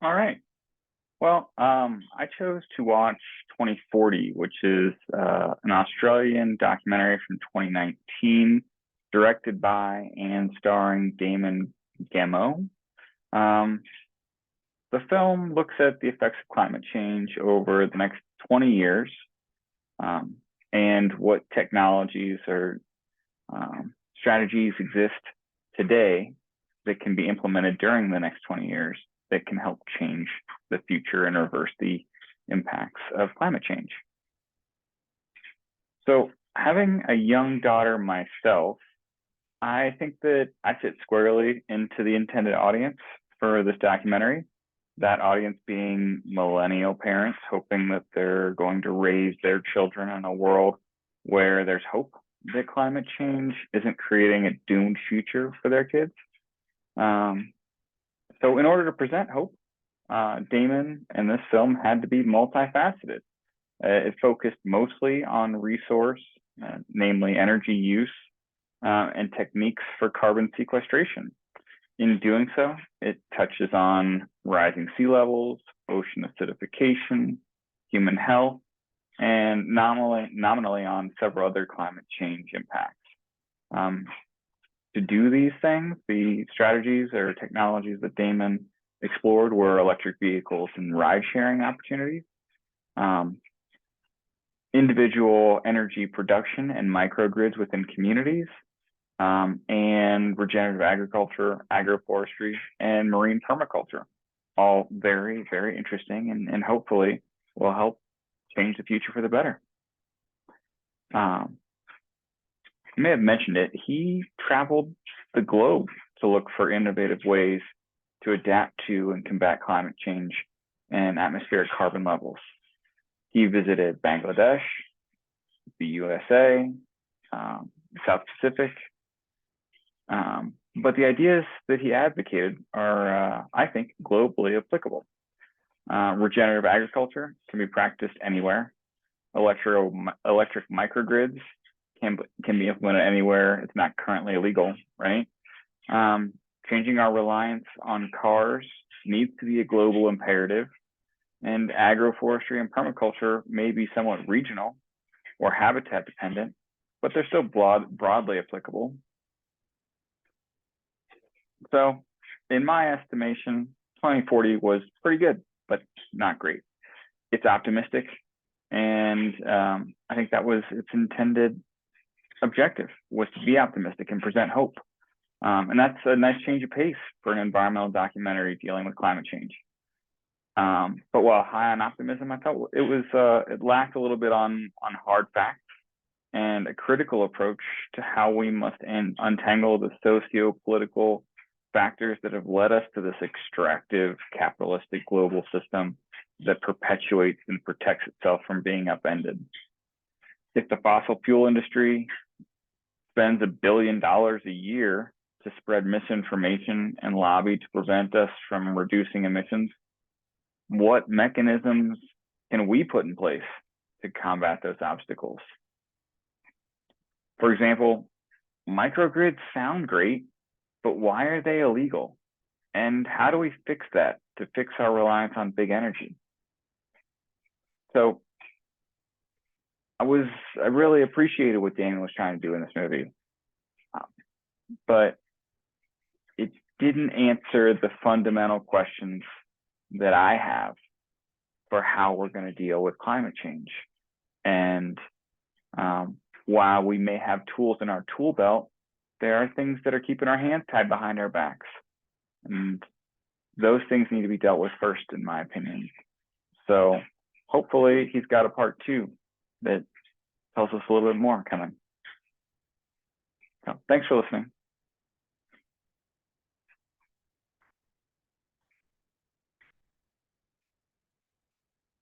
All right. Well, I chose to watch 2040, which is an Australian documentary from 2019, directed by and starring Damon Gameau. Um, the film looks at the effects of climate change over the next 20 years, um, and what technologies or strategies exist today that can be implemented during the next 20 years that can help change the future and reverse the impacts of climate change. So, having a young daughter myself, I think that I fit squarely into the intended audience for this documentary. That audience being millennial parents hoping that they're going to raise their children in a world where there's hope that climate change isn't creating a doomed future for their kids. Um, so, in order to present hope, Damon and this film had to be multifaceted. It focused mostly on resource, namely energy use, and techniques for carbon sequestration. In doing so, it touches on rising sea levels, ocean acidification, human health, and nominally on several other climate change impacts. Um, to do these things, the strategies or technologies that Damon explored were electric vehicles and ride sharing opportunities, um, individual energy production and microgrids within communities, and regenerative agriculture, agroforestry, and marine permaculture. All very, very interesting and hopefully will help change the future for the better. Um, I may have mentioned it. He traveled the globe to look for innovative ways to adapt to and combat climate change and atmospheric carbon levels. He visited Bangladesh, the USA, South Pacific. But the ideas that he advocated are, I think, globally applicable. Regenerative agriculture can be practiced anywhere. Electric microgrids can be implemented anywhere. It's not currently illegal, right? Changing our reliance on cars needs to be a global imperative, and agroforestry and permaculture may be somewhat regional or habitat dependent, but they're still broadly applicable. So, in my estimation, 2040 was pretty good, but not great. It's optimistic, and I think that was its intended objective, was to be optimistic and present hope. And that's a nice change of pace for an environmental documentary dealing with climate change. But while high on optimism, I felt it lacked a little bit on hard facts and a critical approach to how we must untangle the socio-political factors that have led us to this extractive capitalistic global system that perpetuates and protects itself from being upended. If the fossil fuel industry spends $1 billion a year to spread misinformation and lobby to prevent us from reducing emissions, what mechanisms can we put in place to combat those obstacles? For example, microgrids sound great, but why are they illegal? And how do we fix that to fix our reliance on big energy? So I really appreciated what Damon was trying to do in this movie, but it didn't answer the fundamental questions that I have for how we're going to deal with climate change. And while we may have tools in our tool belt, there are things that are keeping our hands tied behind our backs. And those things need to be dealt with first, in my opinion. So hopefully he's got a part 2 that tells us a little bit more coming. So thanks for listening.